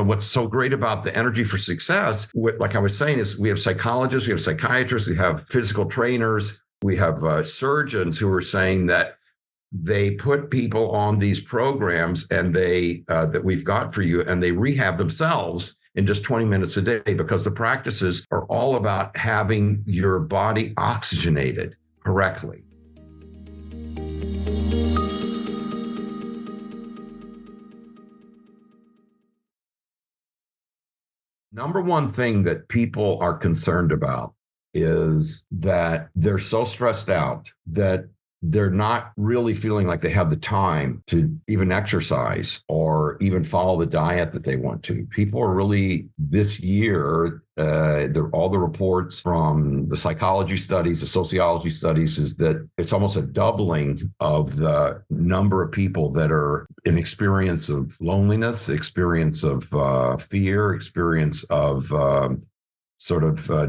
what's so great about the Energy for Success, like I was saying, is we have psychologists, we have psychiatrists, we have physical trainers, we have surgeons who are saying that they put people on these programs and they that we've got for you, and they rehab themselves in just 20 minutes a day, because the practices are all about having your body oxygenated correctly. Number one thing that people are concerned about is that they're so stressed out that they're not really feeling like they have the time to even exercise or even follow the diet that they want to. People are really, this year, all the reports from the psychology studies, the sociology studies, is that it's almost a doubling of the number of people that are in experience of loneliness, experience of fear, experience of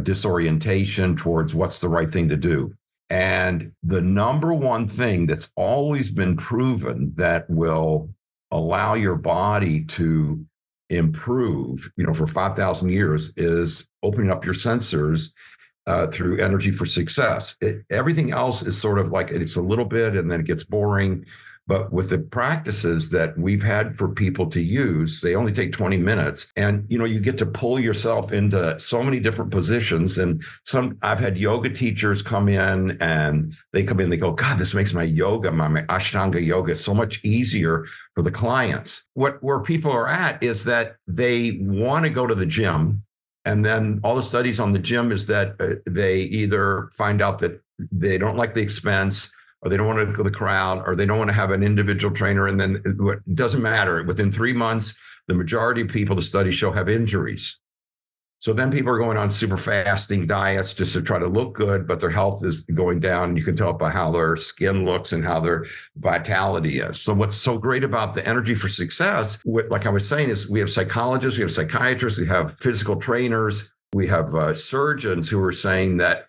disorientation towards what's the right thing to do. And the number one thing that's always been proven that will allow your body to improve, for 5,000 years, is opening up your sensors through Energy for Success. Everything else is sort of like, it's a little bit and then it gets boring. But with the practices that we've had for people to use, they only take 20 minutes. And, you get to pull yourself into so many different positions. And I've had yoga teachers come in, and they go, God, this makes my yoga, my Ashtanga yoga so much easier for the clients. Where people are at is that they want to go to the gym. And then all the studies on the gym is that they either find out that they don't like the expense, or they don't want to go to the crowd, or they don't want to have an individual trainer. And then it doesn't matter. Within 3 months, the majority of people, the studies show, have injuries. So then people are going on super fasting diets just to try to look good, but their health is going down. You can tell by how their skin looks and how their vitality is. So what's so great about the Energy for Success, like I was saying, is we have psychologists, we have psychiatrists, we have physical trainers, we have surgeons who are saying that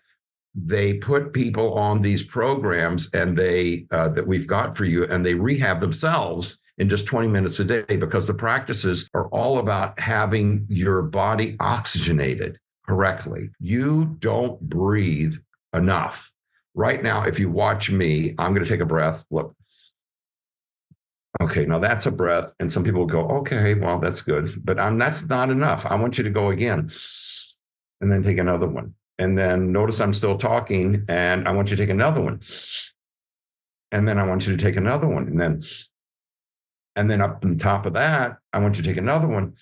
they put people on these programs and they that we've got for you, and they rehab themselves in just 20 minutes a day, because the practices are all about having your body oxygenated correctly. You don't breathe enough. Right now, if you watch me, I'm going to take a breath. Look. Okay, now that's a breath. And some people will go, okay, well, that's good. But that's not enough. I want you to go again. And then take another one. And then notice I'm still talking, and I want you to take another one. And then I want you to take another one. And then up on top of that, I want you to take another one.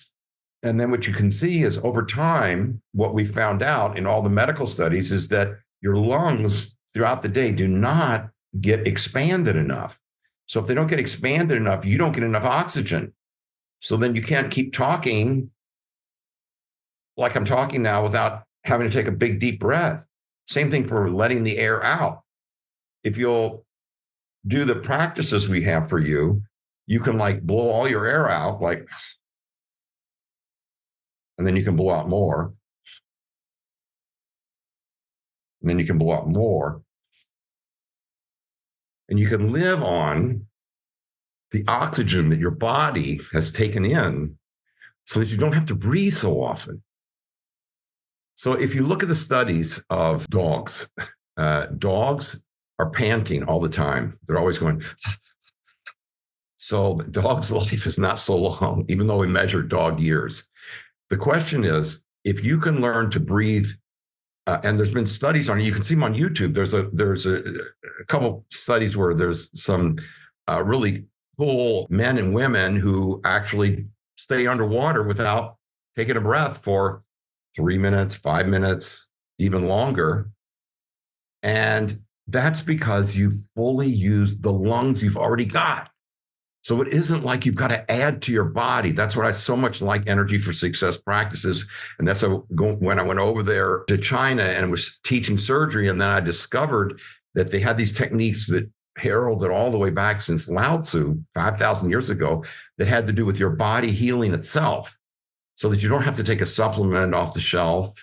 And then what you can see is, over time, what we found out in all the medical studies is that your lungs throughout the day do not get expanded enough. So if they don't get expanded enough, you don't get enough oxygen. So then you can't keep talking like I'm talking now without having to take a big, deep breath. Same thing for letting the air out. If you'll do the practices we have for you, you can blow all your air out, and then you can blow out more. And then you can blow out more. And you can live on the oxygen that your body has taken in, so that you don't have to breathe so often. So if you look at the studies of dogs, dogs are panting all the time. They're always going. So the dog's life is not so long, even though we measure dog years. The question is, if you can learn to breathe, and there's been studies on it, you can see them on YouTube. There's a couple studies where there's some really cool men and women who actually stay underwater without taking a breath for 3 minutes, 5 minutes, even longer. And that's because you fully use the lungs you've already got. So it isn't like you've got to add to your body. That's what I so much like Energy for Success practices. And that's when I went over there to China and was teaching surgery. And then I discovered that they had these techniques that heralded all the way back since Lao Tzu, 5,000 years ago, that had to do with your body healing itself, so that you don't have to take a supplement off the shelf,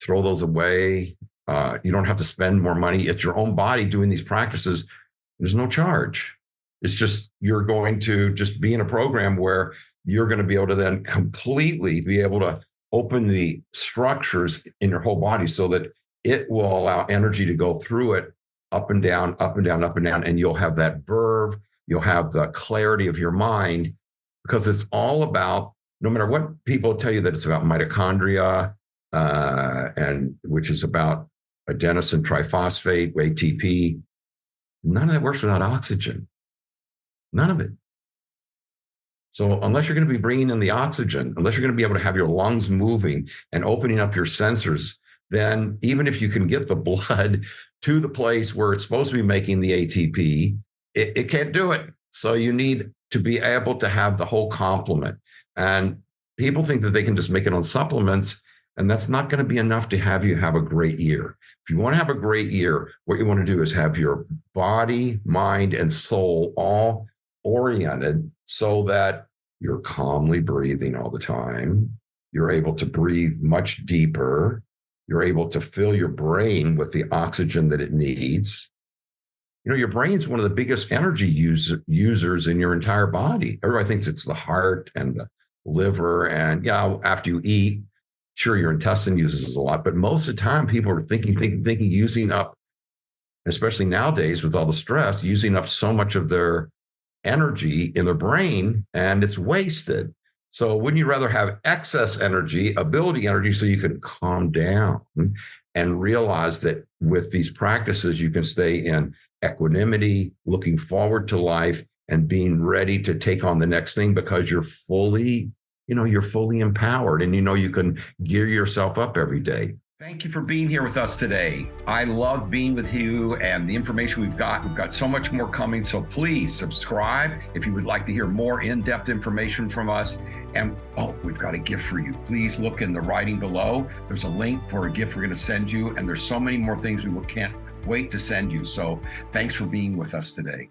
throw those away. You don't have to spend more money. It's your own body doing these practices. There's no charge. It's just, you're going to just be in a program where you're going to be able to then completely be able to open the structures in your whole body so that it will allow energy to go through it up and down, up and down, up and down. And you'll have that verve, you'll have the clarity of your mind, because it's all about, no matter what people tell you that it's about mitochondria, and which is about adenosine triphosphate, ATP, none of that works without oxygen. None of it. So unless you're going to be bringing in the oxygen, unless you're going to be able to have your lungs moving and opening up your sensors, then even if you can get the blood to the place where it's supposed to be making the ATP, it can't do it. So you need to be able to have the whole complement. And people think that they can just make it on supplements, and that's not going to be enough to have you have a great year. If you want to have a great year, what you want to do is have your body, mind, and soul all oriented so that you're calmly breathing all the time. You're able to breathe much deeper. You're able to fill your brain with the oxygen that it needs. You know, your brain's one of the biggest energy users in your entire body. Everybody thinks it's the heart and the liver. And yeah, after you eat, sure, your intestine uses a lot, but most of the time people are thinking, using up, especially nowadays with all the stress, using up so much of their energy in their brain, and it's wasted. So wouldn't you rather have excess energy, ability energy, so you can calm down and realize that with these practices, you can stay in equanimity, looking forward to life, and being ready to take on the next thing because you're fully empowered, and you can gear yourself up every day. Thank you for being here with us today. I love being with you and the information we've got. We've got so much more coming, so please subscribe if you would like to hear more in-depth information from us. And we've got a gift for you. Please look in the writing below. There's a link for a gift we're going to send you, and there's so many more things we can't wait to send you. So thanks for being with us today.